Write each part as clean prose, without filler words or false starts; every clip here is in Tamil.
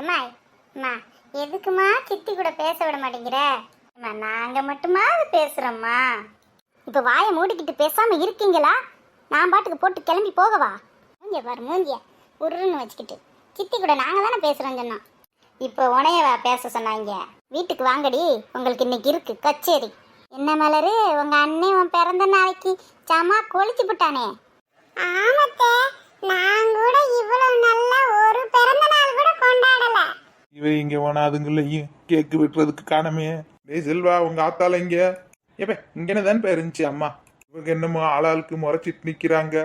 ஏம்மா அம்மா எதுக்குமா சித்தி கூட பேச விட மாட்டேங்கிற? அம்மா நாங்கள் மட்டுமா அது பேசுகிறோம்மா. இப்போ வாயை மூடிக்கிட்டு பேசாமல் இருக்கீங்களா? நான் பாட்டுக்கு போட்டு கிளம்பி போகவா? மூஞ்சிய பாரு மூஞ்சிய உருன்னு வச்சுக்கிட்டு. சித்தி கூட நாங்கள் தானே பேசுகிறோம் சொன்னோம். இப்போ உனையவா பேச சொன்னாங்க? வீட்டுக்கு வாங்கடி, உங்களுக்கு இன்னைக்கு இருக்கு கச்சேரி. என்ன மலரு, உங்கள் அண்ணன் உன் பிறந்த நாளைக்கு சாமா கொளிச்சு விட்டானே. ஆமத்தே, நான் கூட இவ்வளவு நல்ல ஒரு பிறந்த நாள் கூட கொண்டாடல. இவ இங்க வேணாதுங்களையும் கேக்கு வெட்டுறதுக்கு காணமே. டேய் செல்வா, உங்க ஆத்தால இங்க ஏப்ப இங்கன்னு தான் இருந்துச்சு அம்மா. இவங்க என்னமோ ஆளாளுக்கு முறைச்சிட்டு நிக்கிறாங்க.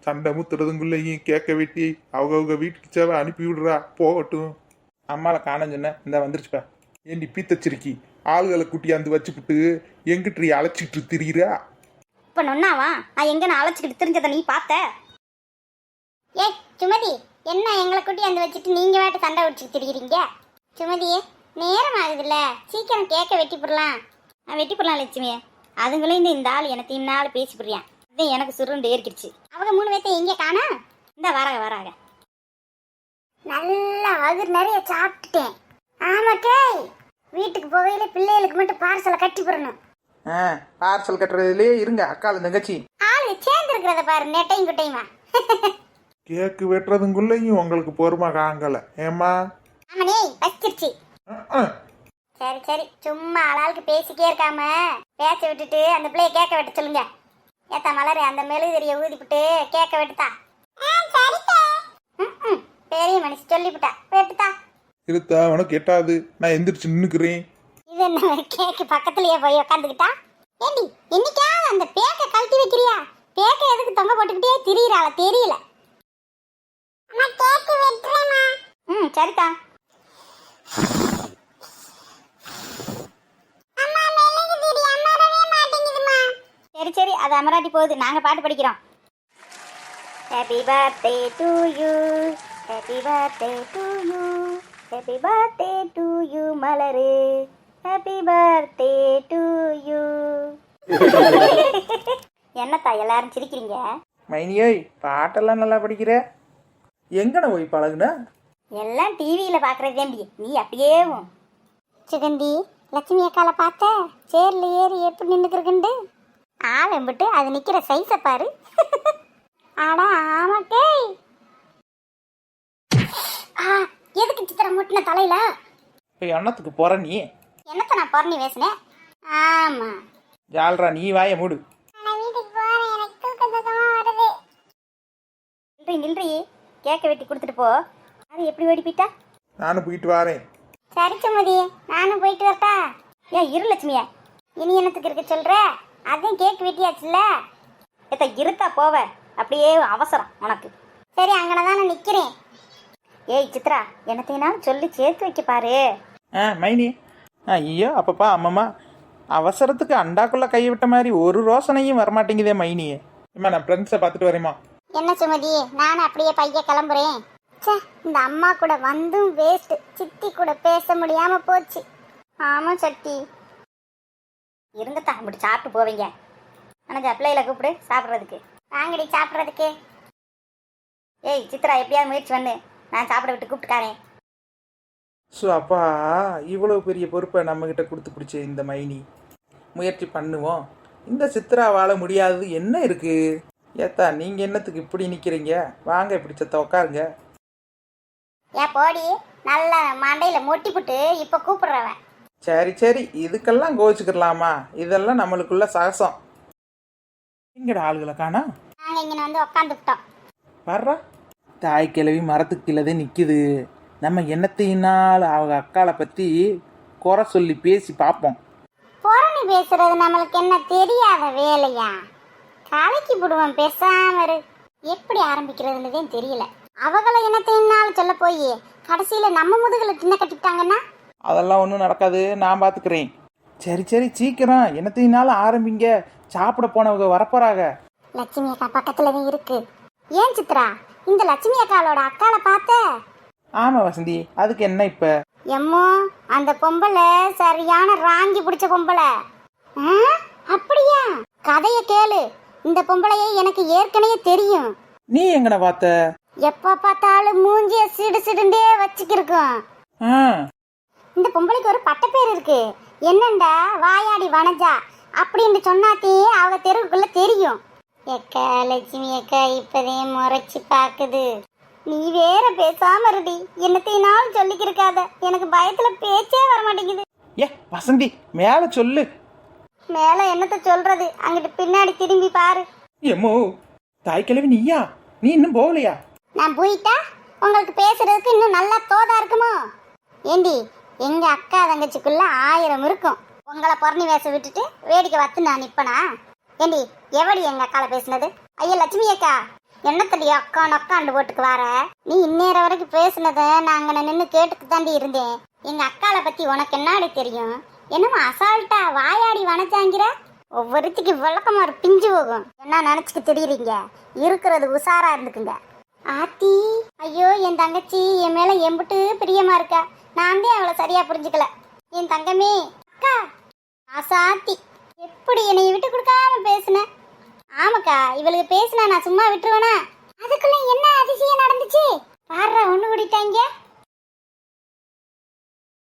சண்டை முத்துறதுங்குள்ளையும் கேக்க வெட்டி அவங்க வீட்டுக்கு சேவை அனுப்பி விடுறா போகட்டும். அம்மால காணம் சொன்ன இந்த வந்துருச்சுப்பா. ஏண்டி பீத்தச்சிருக்கி ஆளுகளை கூட்டியாந்து வச்சுக்கிட்டு எங்கிட்டு அழைச்சிட்டு திரியிறா? இப்போ நொன்னாவா நான் எங்க நான் அழைச்சிக்கிட்டு தெரிஞ்சதை நீ பார்த்த? ஏய் சுமதி, என்ன எங்களை கூட்டி அந்த வச்சுட்டு நீங்க வாட்டு சண்டை உடிச்சுட்டு திரிகிறீங்க? சுமதியே, நேரம் ஆகுதுல்ல, சீக்கிரம் கேட்க வெட்டி போடலாம். வெட்டி போடலாம் லட்சுமி. அதுங்களையும் இந்த ஆள் எனக்கு இந்நாள் பேசி போடுறியான். இது எனக்கு சுருண்டு ஏறிக்கிடுச்சு. அவங்க 3 பேர்த்த எங்கே காணா? இந்த வராக நல்லா வகுறு நிறைய சாப்பிட்டுட்டேன். ஆமாட்டே, வீட்டுக்கு போகையில பிள்ளைகளுக்கு மட்டும் பார்சலை கட்டி போடணும். பார்சல் கட்டுறதுலயே இருங்க அக்கால தங்கச்சி. ஆளு சேர்ந்து இருக்கிறத பாரு, நெட்டையும் குட்டையுமா. கேக்கு வெட்டுறதுங்குள்ளையும் உங்களுக்கு பொறுமை காங்கல ஏமா? ஆமாண்ணே, பச்சிருச்சு. சரி சரி, சும்மா ஆளாளுக்கு பேசிக்கே இருக்காம பேச்ச விட்டுட்டு அந்த பிள்ளைய கேட்க வெட்ட சொல்லுங்க. ஏத்தா மலரு, அந்த மெழுகுதிரிய ஊதிவிட்டு கேட்க வெட்டுத்தா. பெரிய மனுஷி சொல்லிவிட்டா, வெட்டுத்தா. இருத்தா உனக்கு எட்டாது, நான் எந்திரிச்சு நின்னுக்கிறேன். இது என்ன கேக்கு பக்கத்துலயே போய் உக்காந்துக்கிட்டா? ஏண்டி என்னைக்காவது அந்த பேக்க கழட்டி வைக்கிறியா? பேக்க எதுக்கு தொங்க போட்டுக்கிட்டே திரியிறாள தெரியல. சரிதா. சரி சரி, அது அமராட்டி போகுது, நாங்க பாட்டு படிக்கிறோம். Happy birthday to you, happy birthday to you, happy birthday to you மலரு, ஹாப்பி பர்த்டே டு யூ. என்னத்தா எல்லாரும் சிரிக்கிறீங்க? மைனியோய், பாட்டெல்லாம் நல்லா படிக்கிற. எங்கன போய் பழகுன? எல்லாம் டிவியில பாக்குறதேண்டி, நீ அப்படியே சுகந்தி. லட்சுமி அக்கால பார்த்த சேர்ல ஏறி எப்படி நின்னுக்குண்டு ஆவம்பிட்டு அது நிக்கிற சைஸ பாரு. ஆடா ஆமாக்கே. எதுக்கு சித்திரம் முட்டின தலையில? இப்போ எண்ணத்துக்கு போற நீ? என்னத்த நான் பொறணி பேசினேன்? ஆமா ஜால்ரா, நீ வாய மூடு. வீட்டுக்கு போறேன், எனக்கு தூக்கம் தூக்கமா வருது. நில்றி கேக்க வெட்டி கொடுத்துட்டு போ. அது எப்படி ஓடி போயிட்டா? நானும் போயிட்டு வரேன். சரி சுமதி, நானும் போயிட்டு வரட்டா? ஏன் இரு லட்சுமியா, இனி என்னத்துக்கு இருக்க சொல்ற? அதையும் கேக் வெட்டியாச்சுல்ல. எத்த இருக்கா போவ, அப்படியே அவசரம் உனக்கு. சரி, அங்கனதானே நிக்கிறேன். ஏய் சித்ரா, என்னத்தைனாலும் சொல்லி சேர்த்து வைக்க பாரு. மைனி. ஐயோ அப்பப்பா அம்மம்மா, அவசரத்துக்கு அண்டாக்குள்ள கை விட்ட மாதிரி ஒரு ரோசனையும் வரமாட்டேங்குதே மைனியே. அம்மா நான் ஃப்ரெண்ட்ஸை பார்த்துட்டு வரேம்மா. என்ன சுமதி, நானும் அப்படியே பைய கிளம்புறேன். இந்த அம்மா கூட வந்தும் வேஸ்ட், சித்தி கூட பேச முடியாம போச்சு. ஆமா சக்தி, இருங்கத்தா அப்படி சாப்பிட்டு போவீங்க. ஆனால் பிள்ளையில கூப்பிடு சாப்பிட்றதுக்கு. வாங்கடி சாப்பிட்றதுக்கு. ஏய் சித்ரா, எப்படியாவது முயற்சி பண்ணு, நான் சாப்பிட விட்டு கூப்பிட்டுக்காரேன். ஸோ அப்பா, இவ்வளோ பெரிய பொறுப்பை நம்மக்கிட்ட கொடுத்து பிடிச்ச இந்த மைனி, முயற்சி பண்ணுவோம். இந்த சித்ரா வாழ முடியாதது என்ன இருக்கு? ஏத்தா நீங்கள் என்னத்துக்கு இப்படி நிற்கிறீங்க? வாங்க இப்படி சத்த உட்காருங்க. ஏன் போடி, நல்ல மண்டையில் மொட்டி புட்டு இப்போ கூப்பிடுறவன். சரி சரி, இதுக்கெல்லாம் கோவிச்சுக்கலாமா? இதெல்லாம் நம்மளுக்குள்ள சகசம். எங்கட ஆளுகளை காணா? நாங்கள் இங்கே வந்து உக்காந்துக்கிட்டோம். வர்றா, தாய் கிழவி மரத்துக்கு கீழே நிற்கிது. நம்ம என்னத்தையினால் அவங்க அக்காளை பற்றி குறை சொல்லி பேசி பார்ப்போம். புறணி பேசுறது நம்மளுக்கு என்ன தெரியாத வேலையா? கலைக்கு போடுவோம் பேசாம இரு. எப்படி ஆரம்பிக்கிறதுன்றதே தெரியல. அவகளை என்னத்தையினாலும் சொல்ல போய் கடைசியில் நம்ம முதுகுல தின்ன கட்டிட்டாங்கன்னா? அதெல்லாம் ஒன்றும் நடக்காது, நான் பார்த்துக்கிறேன். சரி சரி, சீக்கிரம் என்னத்தையினாலும் ஆரம்பிங்க. சாப்பிட போனவங்க வரப்போறாங்க. லட்சுமி அக்கா பக்கத்துல தான் இருக்கு. ஏன் சித்ரா, இந்த லட்சுமி அக்காளோட அக்காளை பார்த்த? ஆமா வசந்தி, அதுக்கு என்ன இப்ப? எம்மோ, அந்த பொம்பளை சரியான ராங்கி பிடிச்ச பொம்பளை. அப்படியா? கதைய கேளு. இந்த பொம்பளையை எனக்கு ஏற்கனவே தெரியும். நீ எங்கன பார்த்த? எப்ப பார்த்தாலும் மூஞ்சிய சிடு சிடுண்டே வச்சுக்கிருக்கும். ஆ இந்த பொம்பளைக்கு ஒரு பட்டப்பேர் இருக்கு. என்னண்டா வாயாடி வனஜா அப்படின்னு சொன்னாத்தே அவங்க தெருவுக்குள்ள தெரியும். எக்கா லட்சுமி அக்கா இப்பதே முறைச்சு பாக்குது. நீ வேற பேசாம இருடி. என்னத்தையும் சொல்லிக்கிருக்காத. எனக்கு பயத்துல பேச்சே வர மாட்டேங்குது. ஏ வசந்தி மேலே சொல்லு. மேல என்னத்த சொல்றது, அங்கிட்டு பின்னாடி திரும்பி பாரு. எம்மோ தாய் கிழவி நீயா? நீ இன்னும் போகலையா? நான் போயிட்டா உங்களுக்கு பேசுறதுக்கு இன்னும் நல்லா தோதா இருக்குமோ? ஏண்டி, எங்க அக்கா தங்கச்சிக்குள்ள 1000 இருக்கும். உங்களை பொறணி வேச விட்டுட்டு வேடிக்கை பார்த்து நான் நிப்பனா? ஏண்டி, எவடி எங்க அக்கால பேசுனது? ஐயா லட்சுமி அக்கா, என்னத்தடி அக்கா நொக்காண்டு போட்டுக்கு வர? நீ இந்நேரம் வரைக்கும் பேசுனத நான் அங்க நின்று கேட்டுக்கு தாண்டி இருந்தேன். எங்க அக்கால பத்தி உனக்கு என்னாடி தெரியும்? என்னமோ அசால்ட்டா வாயாடி வனச்சாங்கிற. ஒவ்வொருத்திக்கு விளக்கமா ஒரு பிஞ்சு போகும். என்ன நினைச்சுக்கு தெரியுறீங்க? இருக்கிறது உசாரா இருந்துக்குங்க. ஆத்தி, ஐயோ என் தங்கச்சி என் மேல எம்பிட்டு பிரியமா இருக்கா. நான் தான் அவளை சரியா புரிஞ்சுக்கல. என் தங்கமே அக்கா ஆசாத்தி, எப்படி என்னை விட்டு கொடுக்காம பேசுன? ஆமாக்கா, இவளுக்கு பேசுனா நான் சும்மா விட்டுருவேனா? அதுக்குள்ள என்ன அதிசயம் நடந்து